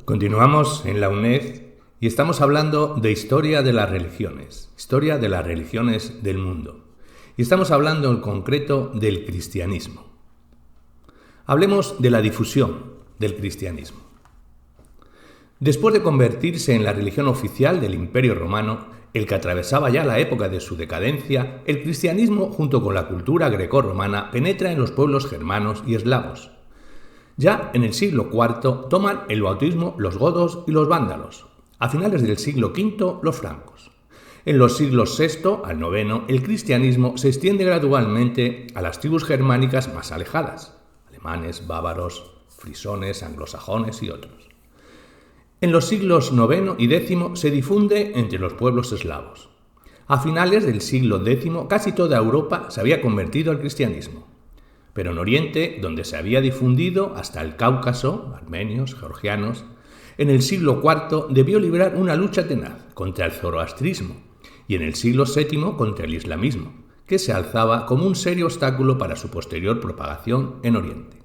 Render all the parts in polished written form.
Continuamos en la UNED y estamos hablando de historia de las religiones del mundo. Y estamos hablando en concreto del cristianismo. Hablemos de la difusión del cristianismo. Después de convertirse en la religión oficial del Imperio Romano, el que atravesaba ya la época de su decadencia, el cristianismo, junto con la cultura grecorromana, penetra en los pueblos germanos y eslavos. Ya en el siglo IV toman el bautismo los godos y los vándalos. A finales del siglo V, los francos. En los siglos VI al IX, el cristianismo se extiende gradualmente a las tribus germánicas más alejadas, alemanes, bávaros, frisones, anglosajones y otros. En los siglos IX y X se difunde entre los pueblos eslavos. A finales del siglo X, casi toda Europa se había convertido al cristianismo. Pero en Oriente, donde se había difundido hasta el Cáucaso, armenios, georgianos, en el siglo IV debió librar una lucha tenaz contra el zoroastrismo y en el siglo VII contra el islamismo, que se alzaba como un serio obstáculo para su posterior propagación en Oriente.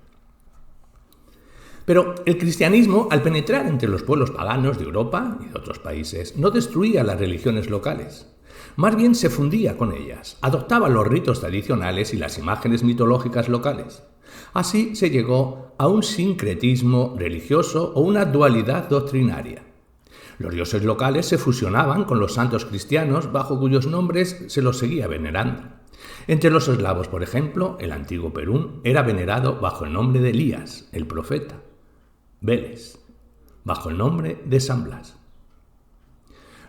Pero el cristianismo, al penetrar entre los pueblos paganos de Europa y de otros países, no destruía las religiones locales. Más bien se fundía con ellas, adoptaba los ritos tradicionales y las imágenes mitológicas locales. Así se llegó a un sincretismo religioso o una dualidad doctrinaria. Los dioses locales se fusionaban con los santos cristianos bajo cuyos nombres se los seguía venerando. Entre los eslavos, por ejemplo, el antiguo Perún era venerado bajo el nombre de Elías, el profeta, Veles, bajo el nombre de San Blas.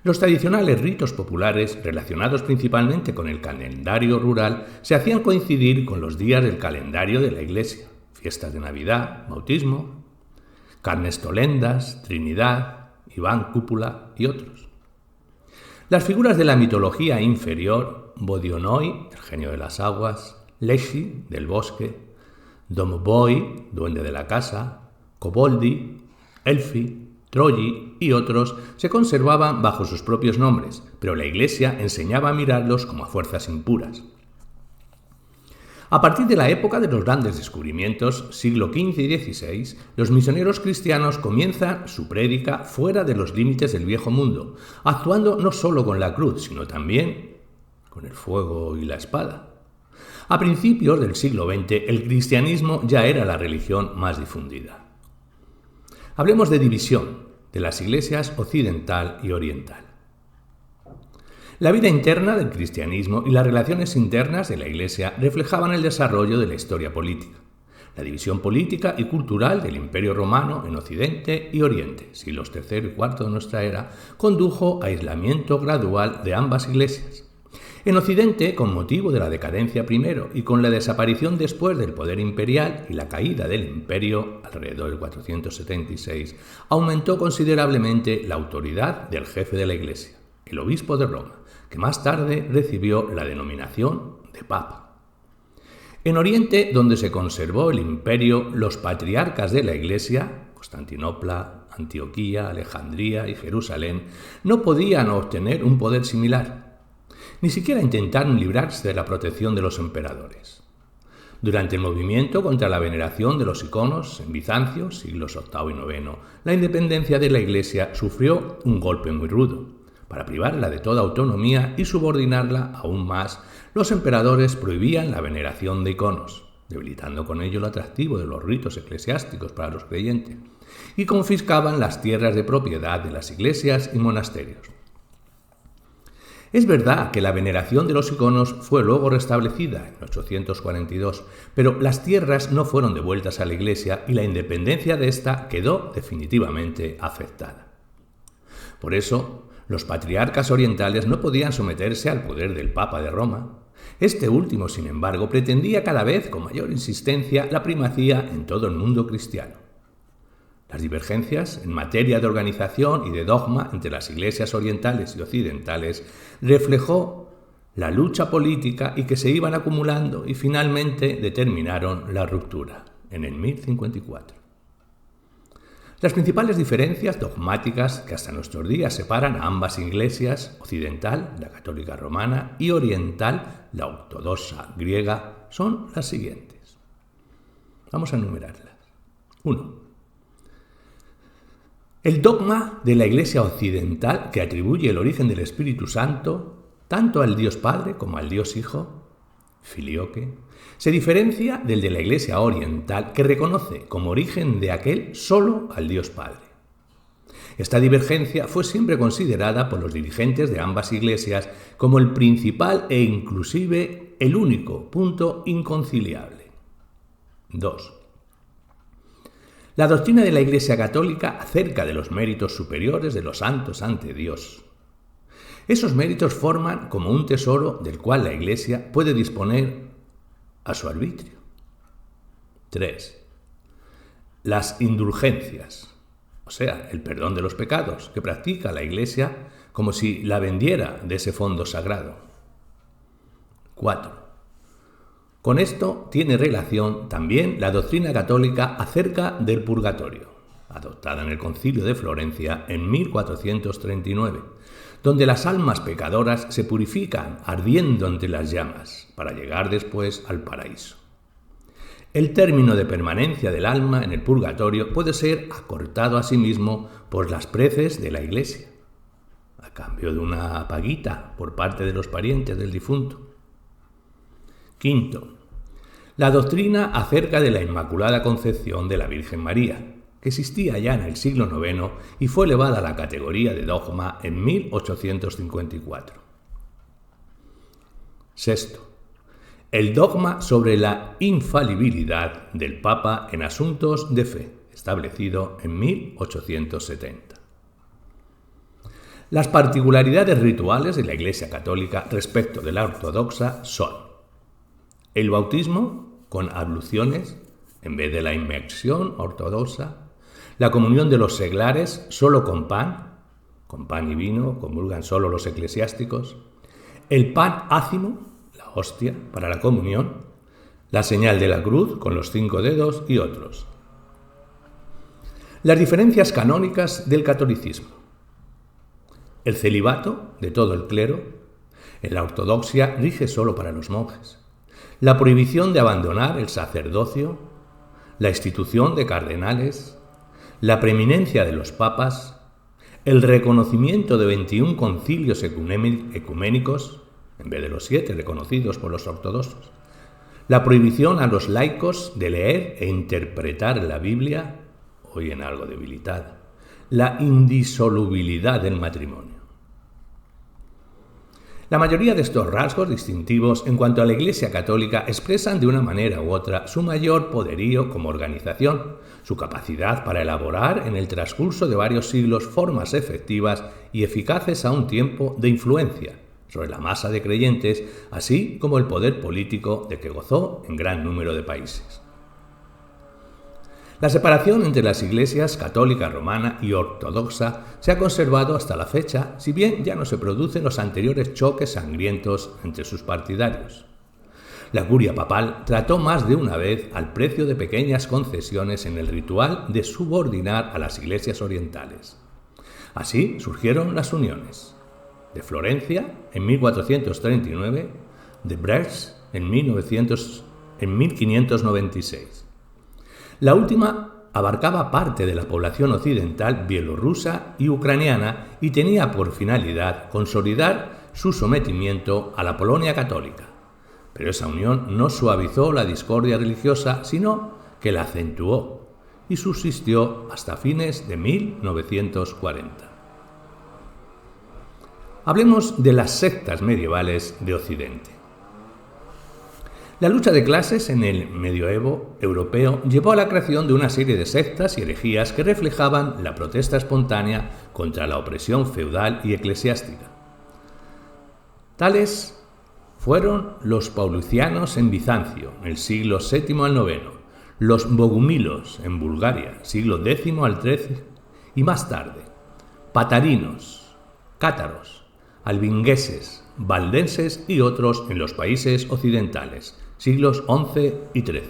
Los tradicionales ritos populares, relacionados principalmente con el calendario rural, se hacían coincidir con los días del calendario de la Iglesia, fiestas de Navidad, bautismo, Carnestolendas, Trinidad, Iván Cúpula y otros. Las figuras de la mitología inferior, Bodionoi, el genio de las aguas, Leshi, del bosque, Domboi, duende de la casa, Koboldi, Elfi, Troyi y otros se conservaban bajo sus propios nombres, pero la Iglesia enseñaba a mirarlos como a fuerzas impuras. A partir de la época de los grandes descubrimientos, siglo XV y XVI, los misioneros cristianos comienzan su prédica fuera de los límites del viejo mundo, actuando no solo con la cruz, sino también con el fuego y la espada. A principios del siglo XX, el cristianismo ya era la religión más difundida. Hablemos de división de las iglesias occidental y oriental. La vida interna del cristianismo y las relaciones internas de la Iglesia reflejaban el desarrollo de la historia política. La división política y cultural del Imperio Romano en Occidente y Oriente, siglos III y IV de nuestra era, condujo a aislamiento gradual de ambas iglesias. En Occidente, con motivo de la decadencia primero y con la desaparición después del poder imperial y la caída del imperio, alrededor del 476, aumentó considerablemente la autoridad del jefe de la Iglesia, el obispo de Roma, que más tarde recibió la denominación de Papa. En Oriente, donde se conservó el imperio, los patriarcas de la Iglesia, Constantinopla, Antioquía, Alejandría y Jerusalén, no podían obtener un poder similar. Ni siquiera intentaron librarse de la protección de los emperadores. Durante el movimiento contra la veneración de los iconos en Bizancio, siglos VIII y IX, la independencia de la Iglesia sufrió un golpe muy rudo. Para privarla de toda autonomía y subordinarla aún más, los emperadores prohibían la veneración de iconos, debilitando con ello el atractivo de los ritos eclesiásticos para los creyentes, y confiscaban las tierras de propiedad de las iglesias y monasterios. Es verdad que la veneración de los iconos fue luego restablecida en 842, pero las tierras no fueron devueltas a la Iglesia y la independencia de ésta quedó definitivamente afectada. Por eso, los patriarcas orientales no podían someterse al poder del Papa de Roma. Este último, sin embargo, pretendía cada vez con mayor insistencia la primacía en todo el mundo cristiano. Las divergencias en materia de organización y de dogma entre las iglesias orientales y occidentales reflejó la lucha política y que se iban acumulando y finalmente determinaron la ruptura en el 1054. Las principales diferencias dogmáticas que hasta nuestros días separan a ambas iglesias, occidental, la católica romana, y oriental, la ortodoxa griega, son las siguientes. Vamos a enumerarlas. 1. El dogma de la Iglesia occidental, que atribuye el origen del Espíritu Santo tanto al Dios Padre como al Dios Hijo, filioque, se diferencia del de la Iglesia oriental, que reconoce como origen de aquel solo al Dios Padre. Esta divergencia fue siempre considerada por los dirigentes de ambas iglesias como el principal e inclusive el único punto inconciliable. 2. La doctrina de la Iglesia Católica acerca de los méritos superiores de los santos ante Dios. Esos méritos forman como un tesoro del cual la Iglesia puede disponer a su arbitrio. 3. Las indulgencias, o sea, el perdón de los pecados que practica la Iglesia como si la vendiera de ese fondo sagrado. 4. Con esto tiene relación también la doctrina católica acerca del purgatorio, adoptada en el Concilio de Florencia en 1439, donde las almas pecadoras se purifican ardiendo ante las llamas para llegar después al paraíso. El término de permanencia del alma en el purgatorio puede ser acortado asimismo por las preces de la Iglesia, a cambio de una paguita por parte de los parientes del difunto. 5. La doctrina acerca de la Inmaculada Concepción de la Virgen María, que existía ya en el siglo IX y fue elevada a la categoría de dogma en 1854. 6. El dogma sobre la infalibilidad del Papa en asuntos de fe, establecido en 1870. Las particularidades rituales de la Iglesia Católica respecto de la ortodoxa son: el bautismo con abluciones en vez de la inmersión ortodoxa, la comunión de los seglares solo con pan y vino, comulgan solo los eclesiásticos, el pan ácimo, la hostia para la comunión, la señal de la cruz con los 5 dedos y otros. Las diferencias canónicas del catolicismo. El celibato de todo el clero. En la ortodoxia rige solo para los monjes. La prohibición de abandonar el sacerdocio, la institución de cardenales, la preeminencia de los papas, el reconocimiento de 21 concilios ecuménicos, en vez de los 7 reconocidos por los ortodoxos, la prohibición a los laicos de leer e interpretar la Biblia, hoy en algo debilitada, la indisolubilidad del matrimonio. La mayoría de estos rasgos distintivos en cuanto a la Iglesia Católica expresan de una manera u otra su mayor poderío como organización, su capacidad para elaborar en el transcurso de varios siglos formas efectivas y eficaces a un tiempo de influencia sobre la masa de creyentes, así como el poder político de que gozó en gran número de países. La separación entre las iglesias católica romana y ortodoxa se ha conservado hasta la fecha, si bien ya no se producen los anteriores choques sangrientos entre sus partidarios. La curia papal trató más de una vez al precio de pequeñas concesiones en el ritual de subordinar a las iglesias orientales. Así surgieron las uniones de Florencia en 1439, de Brest en 1596. La última abarcaba parte de la población occidental bielorrusa y ucraniana y tenía por finalidad consolidar su sometimiento a la Polonia católica. Pero esa unión no suavizó la discordia religiosa, sino que la acentuó y subsistió hasta fines de 1940. Hablemos de las sectas medievales de Occidente. La lucha de clases en el medioevo europeo llevó a la creación de una serie de sectas y herejías que reflejaban la protesta espontánea contra la opresión feudal y eclesiástica. Tales fueron los paulicianos en Bizancio, en el siglo VII al IX, los bogumilos en Bulgaria, siglo X al XIII, y más tarde, patarinos, cátaros, albingueses, valdenses y otros en los países occidentales, siglos XI y XIII.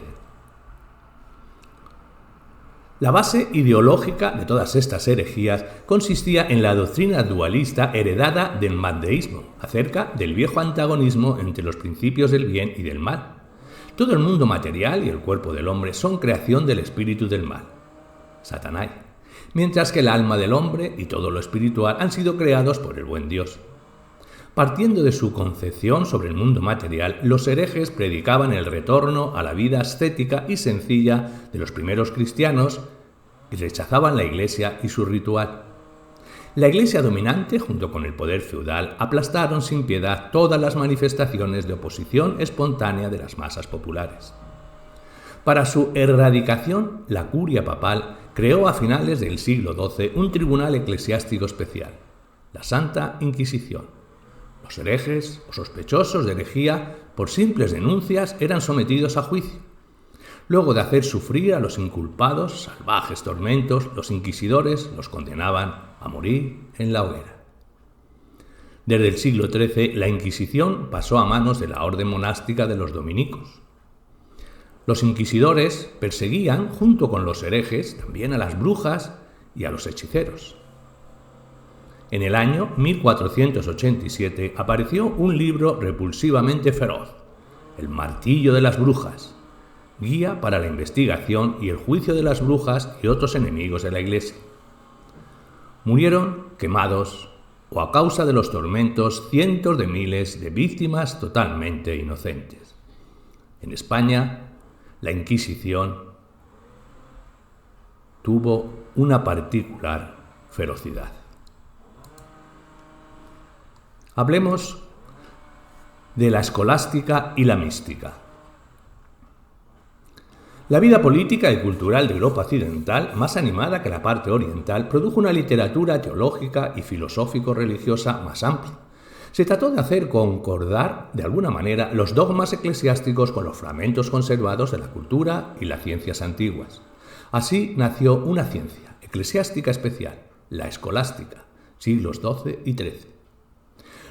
La base ideológica de todas estas herejías consistía en la doctrina dualista heredada del mandeísmo, acerca del viejo antagonismo entre los principios del bien y del mal. Todo el mundo material y el cuerpo del hombre son creación del espíritu del mal, Satanás, mientras que el alma del hombre y todo lo espiritual han sido creados por el buen Dios. Partiendo de su concepción sobre el mundo material, los herejes predicaban el retorno a la vida ascética y sencilla de los primeros cristianos y rechazaban la Iglesia y su ritual. La Iglesia dominante, junto con el poder feudal, aplastaron sin piedad todas las manifestaciones de oposición espontánea de las masas populares. Para su erradicación, la curia papal creó a finales del siglo XII un tribunal eclesiástico especial, la Santa Inquisición. Los herejes o sospechosos de herejía por simples denuncias eran sometidos a juicio. Luego de hacer sufrir a los inculpados salvajes tormentos, los inquisidores los condenaban a morir en la hoguera. Desde el siglo XIII, la Inquisición pasó a manos de la orden monástica de los dominicos. Los inquisidores perseguían, junto con los herejes, también a las brujas y a los hechiceros. En el año 1487 apareció un libro repulsivamente feroz, El martillo de las brujas, guía para la investigación y el juicio de las brujas y otros enemigos de la Iglesia. Murieron quemados o a causa de los tormentos cientos de miles de víctimas totalmente inocentes. En España, la Inquisición tuvo una particular ferocidad. Hablemos de la escolástica y la mística. La vida política y cultural de Europa occidental, más animada que la parte oriental, produjo una literatura teológica y filosófico-religiosa más amplia. Se trató de hacer concordar, de alguna manera, los dogmas eclesiásticos con los fragmentos conservados de la cultura y las ciencias antiguas. Así nació una ciencia eclesiástica especial, la escolástica, siglos XII y XIII.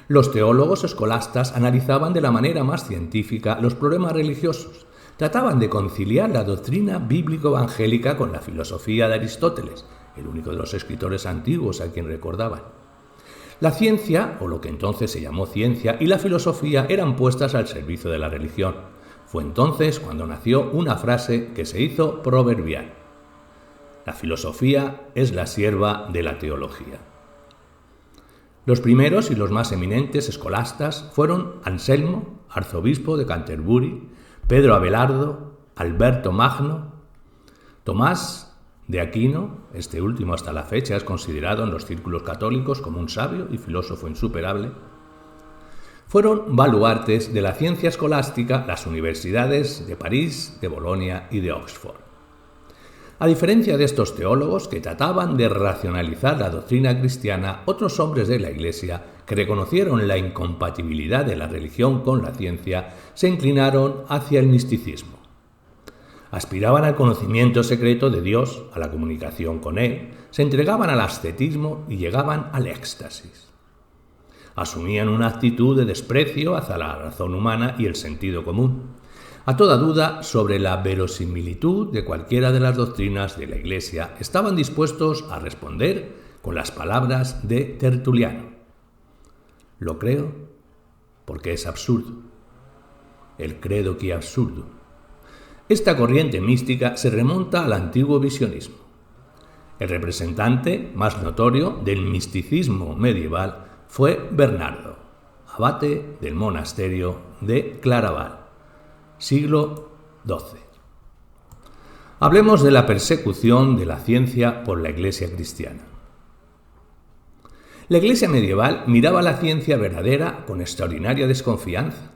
Los teólogos escolastas analizaban de la manera más científica los problemas religiosos. Trataban de conciliar la doctrina bíblico-evangélica con la filosofía de Aristóteles, el único de los escritores antiguos a quien recordaban. La ciencia, o lo que entonces se llamó ciencia, y la filosofía eran puestas al servicio de la religión. Fue entonces cuando nació una frase que se hizo proverbial: la filosofía es la sierva de la teología. Los primeros y los más eminentes escolastas fueron Anselmo, arzobispo de Canterbury, Pedro Abelardo, Alberto Magno, Tomás de Aquino, este último hasta la fecha es considerado en los círculos católicos como un sabio y filósofo insuperable. Fueron baluartes de la ciencia escolástica las universidades de París, de Bolonia y de Oxford. A diferencia de estos teólogos que trataban de racionalizar la doctrina cristiana, otros hombres de la Iglesia, que reconocieron la incompatibilidad de la religión con la ciencia, se inclinaron hacia el misticismo. Aspiraban al conocimiento secreto de Dios, a la comunicación con Él, se entregaban al ascetismo y llegaban al éxtasis. Asumían una actitud de desprecio hacia la razón humana y el sentido común. A toda duda sobre la verosimilitud de cualquiera de las doctrinas de la Iglesia, estaban dispuestos a responder con las palabras de Tertuliano: lo creo porque es absurdo. El credo que absurdo. Esta corriente mística se remonta al antiguo visionismo. El representante más notorio del misticismo medieval fue Bernardo, abate del monasterio de Claraval, siglo XII. Hablemos de la persecución de la ciencia por la Iglesia cristiana. La Iglesia medieval miraba la ciencia verdadera con extraordinaria desconfianza.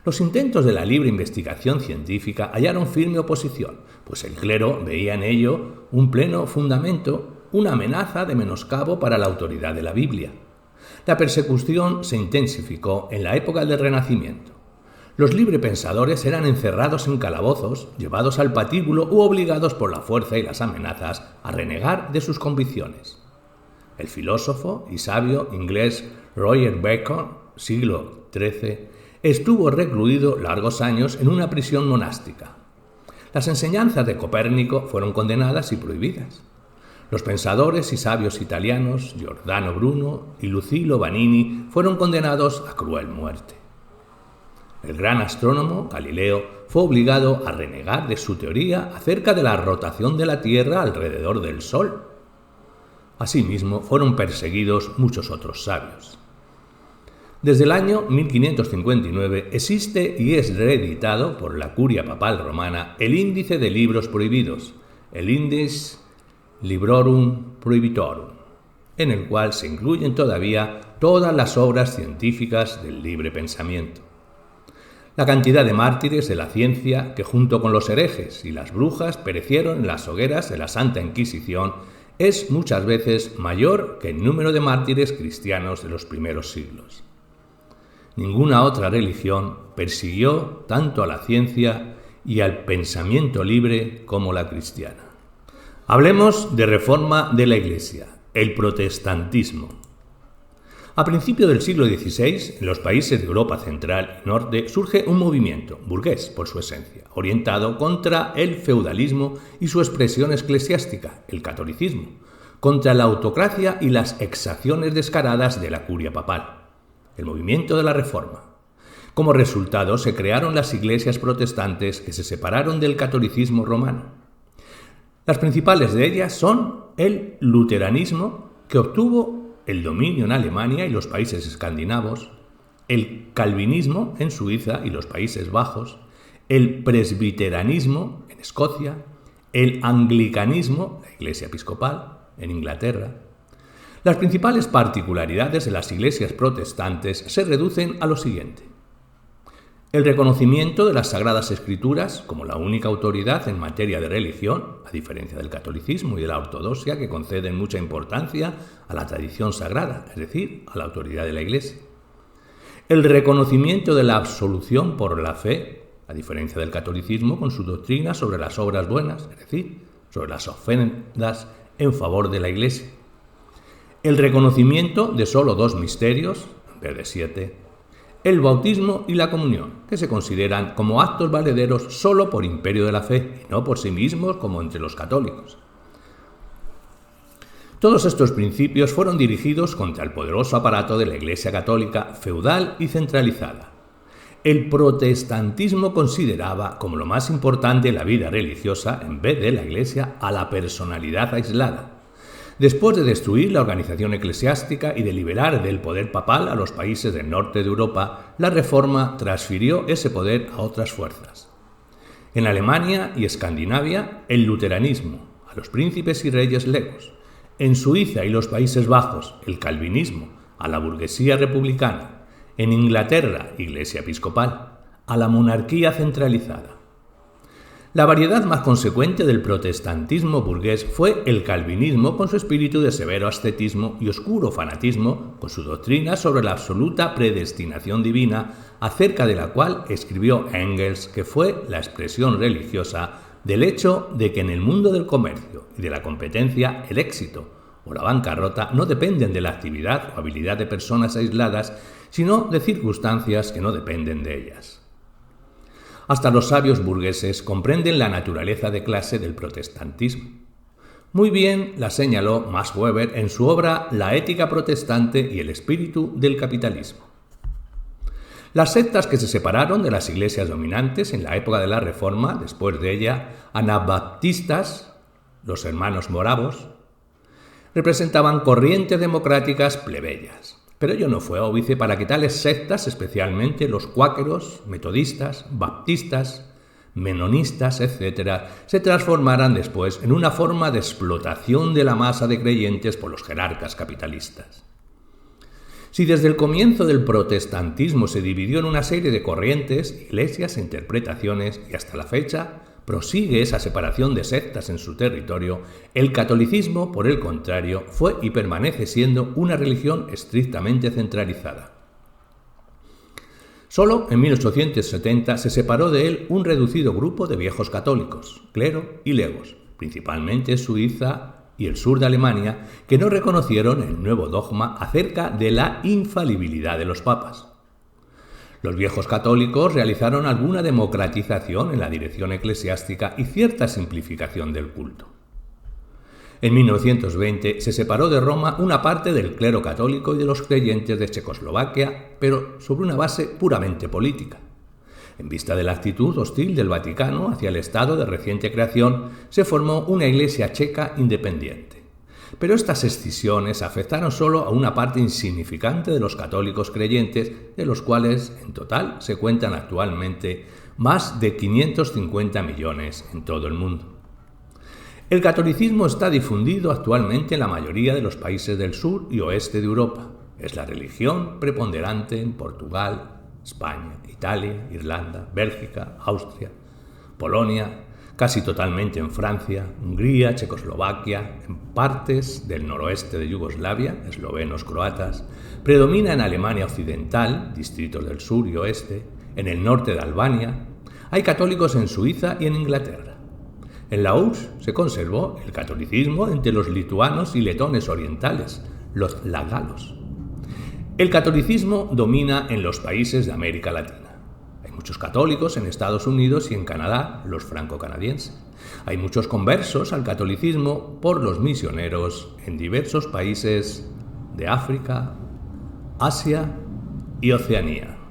Los intentos de la libre investigación científica hallaron firme oposición, pues el clero veía en ello un pleno fundamento, una amenaza de menoscabo para la autoridad de la Biblia. La persecución se intensificó en la época del Renacimiento. Los librepensadores eran encerrados en calabozos, llevados al patíbulo u obligados por la fuerza y las amenazas a renegar de sus convicciones. El filósofo y sabio inglés Roger Bacon, siglo XIII, estuvo recluido largos años en una prisión monástica. Las enseñanzas de Copérnico fueron condenadas y prohibidas. Los pensadores y sabios italianos Giordano Bruno y Lucilo Vanini fueron condenados a cruel muerte. El gran astrónomo Galileo fue obligado a renegar de su teoría acerca de la rotación de la Tierra alrededor del Sol. Asimismo, fueron perseguidos muchos otros sabios. Desde el año 1559 existe y es reeditado por la Curia Papal Romana el Índice de Libros Prohibidos, el Index Librorum Prohibitorum, en el cual se incluyen todavía todas las obras científicas del libre pensamiento. La cantidad de mártires de la ciencia que junto con los herejes y las brujas perecieron en las hogueras de la Santa Inquisición es muchas veces mayor que el número de mártires cristianos de los primeros siglos. Ninguna otra religión persiguió tanto a la ciencia y al pensamiento libre como la cristiana. Hablemos de reforma de la Iglesia, el protestantismo. A principios del siglo XVI, en los países de Europa Central y Norte surge un movimiento, burgués por su esencia, orientado contra el feudalismo y su expresión eclesiástica, el catolicismo, contra la autocracia y las exacciones descaradas de la curia papal, el movimiento de la Reforma. Como resultado, se crearon las iglesias protestantes que se separaron del catolicismo romano. Las principales de ellas son el luteranismo, que obtuvo el dominio en Alemania y los países escandinavos, el calvinismo en Suiza y los Países Bajos, el presbiteranismo en Escocia, el anglicanismo, la Iglesia Episcopal, en Inglaterra. Las principales particularidades de las iglesias protestantes se reducen a lo siguiente: el reconocimiento de las Sagradas Escrituras como la única autoridad en materia de religión, a diferencia del catolicismo y de la ortodoxia, que conceden mucha importancia a la tradición sagrada, es decir, a la autoridad de la Iglesia. El reconocimiento de la absolución por la fe, a diferencia del catolicismo, con su doctrina sobre las obras buenas, es decir, sobre las ofrendas en favor de la Iglesia. El reconocimiento de solo 2 misterios, en vez de 7, el bautismo y la comunión, que se consideran como actos valederos solo por imperio de la fe y no por sí mismos como entre los católicos. Todos estos principios fueron dirigidos contra el poderoso aparato de la Iglesia católica feudal y centralizada. El protestantismo consideraba como lo más importante en la vida religiosa, en vez de la Iglesia, a la personalidad aislada. Después de destruir la organización eclesiástica y de liberar del poder papal a los países del norte de Europa, la Reforma transfirió ese poder a otras fuerzas. En Alemania y Escandinavia, el luteranismo, a los príncipes y reyes legos. En Suiza y los Países Bajos, el calvinismo, a la burguesía republicana. En Inglaterra, Iglesia Episcopal, a la monarquía centralizada. La variedad más consecuente del protestantismo burgués fue el calvinismo, con su espíritu de severo ascetismo, y oscuro fanatismo, con su doctrina sobre la absoluta predestinación divina, acerca de la cual escribió Engels que fue la expresión religiosa del hecho de que en el mundo del comercio y de la competencia el éxito o la bancarrota no dependen de la actividad o habilidad de personas aisladas, sino de circunstancias que no dependen de ellas. Hasta los sabios burgueses comprenden la naturaleza de clase del protestantismo. Muy bien la señaló Max Weber en su obra La ética protestante y el espíritu del capitalismo. Las sectas que se separaron de las iglesias dominantes en la época de la Reforma, después de ella, anabaptistas, los hermanos moravos, representaban corrientes democráticas plebeyas. Pero ello no fue óbice para que tales sectas, especialmente los cuáqueros, metodistas, baptistas, menonistas, etc., se transformaran después en una forma de explotación de la masa de creyentes por los jerarcas capitalistas. Si desde el comienzo del protestantismo se dividió en una serie de corrientes, iglesias e interpretaciones, y hasta la fecha prosigue esa separación de sectas en su territorio, el catolicismo, por el contrario, fue y permanece siendo una religión estrictamente centralizada. Solo en 1870 se separó de él un reducido grupo de viejos católicos, clero y legos, principalmente Suiza y el sur de Alemania, que no reconocieron el nuevo dogma acerca de la infalibilidad de los papas. Los viejos católicos realizaron alguna democratización en la dirección eclesiástica y cierta simplificación del culto. En 1920 se separó de Roma una parte del clero católico y de los creyentes de Checoslovaquia, pero sobre una base puramente política. En vista de la actitud hostil del Vaticano hacia el Estado de reciente creación, se formó una iglesia checa independiente. Pero estas escisiones afectaron solo a una parte insignificante de los católicos creyentes, de los cuales en total se cuentan actualmente más de 550 millones en todo el mundo. El catolicismo está difundido actualmente en la mayoría de los países del sur y oeste de Europa. Es la religión preponderante en Portugal, España, Italia, Irlanda, Bélgica, Austria, Polonia, casi totalmente en Francia, Hungría, Checoslovaquia, en partes del noroeste de Yugoslavia, eslovenos, croatas, predomina en Alemania Occidental, distritos del sur y oeste, en el norte de Albania, hay católicos en Suiza y en Inglaterra. En la URSS se conservó el catolicismo entre los lituanos y letones orientales, los lagalos. El catolicismo domina en los países de América Latina. Hay muchos católicos en Estados Unidos y en Canadá, los franco-canadienses. Hay muchos conversos al catolicismo por los misioneros en diversos países de África, Asia y Oceanía.